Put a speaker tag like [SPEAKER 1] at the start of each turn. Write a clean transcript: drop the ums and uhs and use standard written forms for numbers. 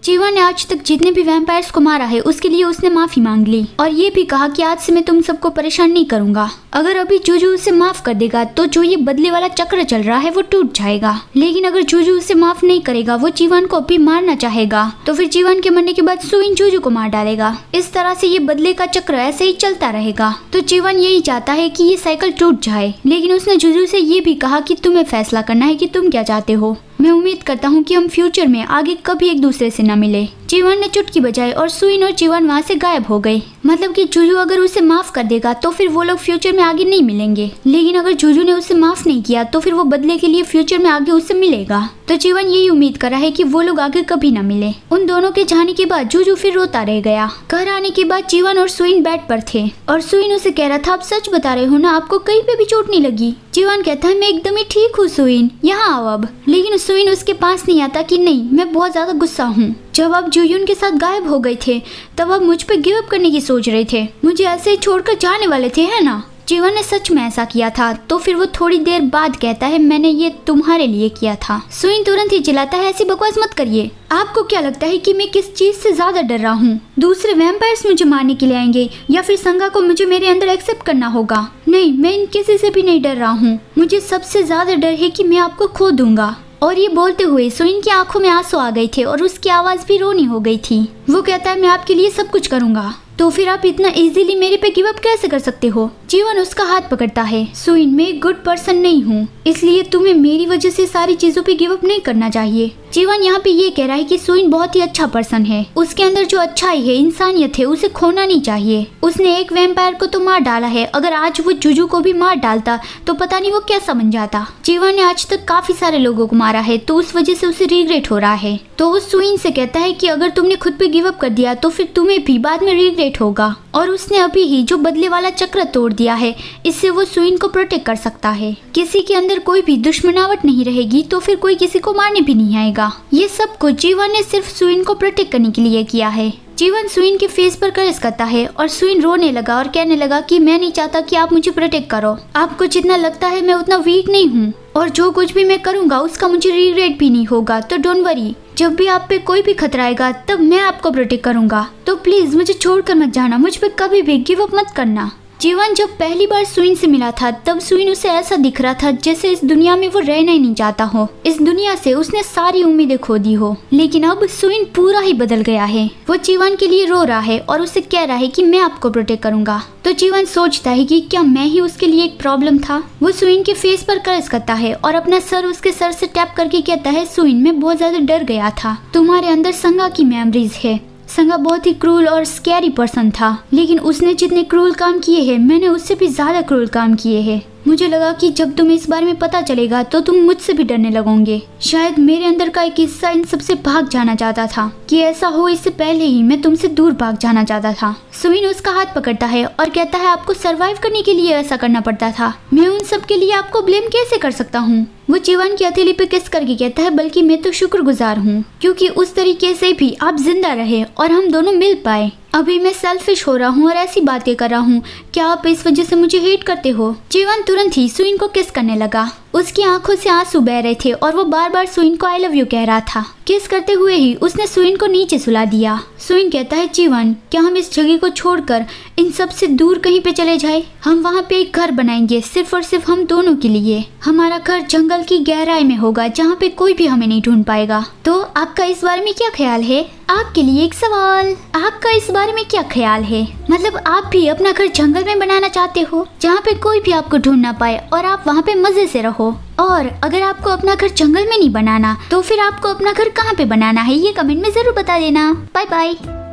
[SPEAKER 1] चीवन ने आज तक जितने भी वैम्पायर्स को मारा है उसके लिए उसने माफी मांग ली और ये भी कहा कि आज से मैं तुम सबको परेशान नहीं करूंगा। अगर अभी जूजू उसे माफ कर देगा तो जो ये बदले वाला चक्र चल रहा है वो टूट जाएगा। लेकिन अगर जूजू उसे माफ नहीं करेगा, वो चीवन को भी मारना चाहेगा, तो फिर चीवन के मरने के बाद सुइन जूजू को मार डालेगा। इस तरह से ये बदले का चक्र ऐसे ही चलता रहेगा। तो चीवन यही चाहता है कि ये साइकिल टूट जाए। लेकिन उसने जूजू से ये भी कहा कि तुम्हें फैसला करना है कि तुम क्या चाहते हो। मैं उम्मीद करता हूँ कि हम फ्यूचर में आगे कभी एक दूसरे से न मिले। चीवन ने चुटकी बजाई और सुइन और चीवन वहाँ से गायब हो गए। मतलब कि जूजू अगर उसे माफ कर देगा तो फिर वो लोग फ्यूचर में आगे नहीं मिलेंगे। लेकिन अगर जूजू ने उसे माफ नहीं किया तो फिर वो बदले के लिए फ्यूचर में आगे उससे मिलेगा। तो चीवन यही उम्मीद कर रहा है कि वो लोग आगे कभी न मिले। उन दोनों के जाने के बाद जूजू फिर रोता रह गया। घर आने के बाद चीवन और सुइन बेड पर थे और सुइन उसे कह रहा था, आप सच बता रहे हो ना, आपको कहीं पे भी चोट नहीं लगी? चीवन कहता है, मैं एकदम ही ठीक हूँ सुइन, यहाँ आओ अब। लेकिन सुइन उसके पास नहीं आता कि नहीं, मैं बहुत ज्यादा गुस्सा हूँ। जब आप जूयुन के साथ गायब हो गए थे तब आप मुझ पे गिव अप करने की सोच रहे थे, मुझे ऐसे ही छोड़कर जाने वाले थे, है ना? चीवन ने सच में ऐसा किया था। तो फिर वो थोड़ी देर बाद कहता है, मैंने ये तुम्हारे लिए किया था। सुइन तुरंत ही चिल्लाता है, ऐसी बकवास मत करिए। आपको क्या लगता है कि मैं किस चीज से ज्यादा डर रहा हूँ? दूसरे वैम्पायर्स मुझे मारने के लिए आएंगे या फिर संगा को मुझे मेरे अंदर एक्सेप्ट करना होगा? नहीं, मैं इन किसी से भी नहीं डर रहा हूँ। मुझे सबसे ज्यादा डर है कि मैं आपको खो दूंगा। और ये बोलते हुए सुइन की आंखों में आंसू आ गए थे और उसकी आवाज भी रोनी हो गई थी। वो कहता है, मैं आपके लिए सब कुछ करूंगा। तो फिर आप इतना इजीली मेरे पे गिव अप कैसे कर सकते हो? चीवन उसका हाथ पकड़ता है, सुइन मैं एक गुड पर्सन नहीं हूँ, इसलिए तुम्हें मेरी वजह से सारी चीजों पे गिव अप नहीं करना चाहिए। चीवन यहाँ पे ये कह रहा है कि सुइन बहुत ही अच्छा पर्सन है, उसके अंदर जो अच्छाई है, इंसानियत है, उसे खोना नहीं चाहिए। उसने एक वैम्पायर को तो मार डाला है, अगर आज वो जूजू को भी मार डालता तो पता नहीं वो कैसा बन जाता। चीवन ने आज तक काफी सारे लोगों को मारा है तो उस वजह से उसे रिग्रेट हो रहा है। तो वो सुइन से कहता है कि अगर तुमने खुद पे गिव अप कर दिया तो फिर तुम्हें भी बाद में रिग्रेट होगा। और उसने अभी ही जो बदले वाला चक्र तोड़ दिया है, इससे वो सुइन को प्रोटेक्ट कर सकता है। किसी के अंदर कोई भी दुश्मनावट नहीं रहेगी तो फिर कोई किसी को मारने भी नहीं आएगा। ये सब कुछ चीवन ने सिर्फ सुइन को प्रोटेक्ट करने के लिए किया है। चीवन सुइन के फेस पर कर्ज करता है और सुइन रोने लगा और कहने लगा कि मैं नहीं चाहता कि आप मुझे प्रोटेक्ट करो। आपको जितना लगता है मैं उतना वीक नहीं हूँ और जो कुछ भी मैं करूँगा उसका मुझे रिग्रेट भी नहीं होगा। तो डोंट वरी, जब भी आप पे कोई भी खतरा आएगा तब मैं आपको प्रोटेक्ट करूँगा। तो प्लीज मुझे छोड़कर मत जाना, मुझ पे कभी भी गिव अप मत करना। चीवन जब पहली बार सुइन से मिला था तब सुइन उसे ऐसा दिख रहा था जैसे इस दुनिया में वो रहना ही नहीं चाहता हो। इस दुनिया से उसने सारी उम्मीदें खो दी हो। लेकिन अब सुइन पूरा ही बदल गया है। वो चीवन के लिए रो रहा है और उसे कह रहा है कि मैं आपको प्रोटेक्ट करूंगा। तो चीवन सोचता है कि क्या मैं ही उसके लिए एक प्रॉब्लम था। वो सुइन के फेस पर कर्ज करता है और अपना सर उसके सर से टैप करके कहता है, सुइन मैं बहुत ज्यादा डर गया था, तुम्हारे अंदर संगा की मेमोरीज है। संगा बहुत ही क्रूल और स्कैरी पर्सन था, लेकिन उसने जितने क्रूल काम किए हैं मैंने उससे भी ज्यादा क्रूल काम किए हैं। मुझे लगा कि जब तुम्हें इस बारे में पता चलेगा तो तुम मुझसे भी डरने लगोगे। शायद मेरे अंदर का एक हिस्सा इन सबसे भाग जाना चाहता था कि ऐसा हो इससे पहले ही मैं तुमसे दूर भाग जाना चाहता था। सुइन उसका हाथ पकड़ता है और कहता है, आपको सरवाइव करने के लिए ऐसा करना पड़ता था, मैं उन सब के लिए आपको ब्लेम कैसे कर सकता हूँ? वो चीवन की हथेली पे किस करके कहता है, बल्कि मैं तो शुक्रगुजार हूँ क्योंकि उस तरीके से भी आप जिंदा रहे और हम दोनों मिल पाए। अभी मैं सेल्फिश हो रहा हूँ और ऐसी बातें कर रहा हूँ, क्या आप इस वजह से मुझे हेट करते हो? चीवन तुरंत ही सुइन को किस करने लगा। उसकी आंखों से आंसू बह रहे थे और वो बार बार सुइन को आई लव यू कह रहा था। किस करते हुए ही उसने सुइन को नीचे सुला दिया। सुइन कहता है, चीवन क्या हम इस जगह को छोड़कर इन सब से दूर कहीं पे चले जाए? हम वहाँ पे एक घर बनाएंगे सिर्फ और सिर्फ हम दोनों के लिए। हमारा घर जंगल की गहराई में होगा जहाँ पे कोई भी हमें नहीं ढूंढ पाएगा। तो आपका इस बारे में क्या ख्याल है? आपके लिए एक सवाल, आपका इस बारे में क्या ख्याल है? मतलब आप भी अपना घर जंगल में बनाना चाहते हो जहाँ पे कोई भी आपको ढूंढ ना पाए और आप वहाँ पे मजे से रहो? और अगर आपको अपना घर जंगल में नहीं बनाना तो फिर आपको अपना घर कहाँ पे बनाना है, ये कमेंट में जरूर बता देना। Bye bye.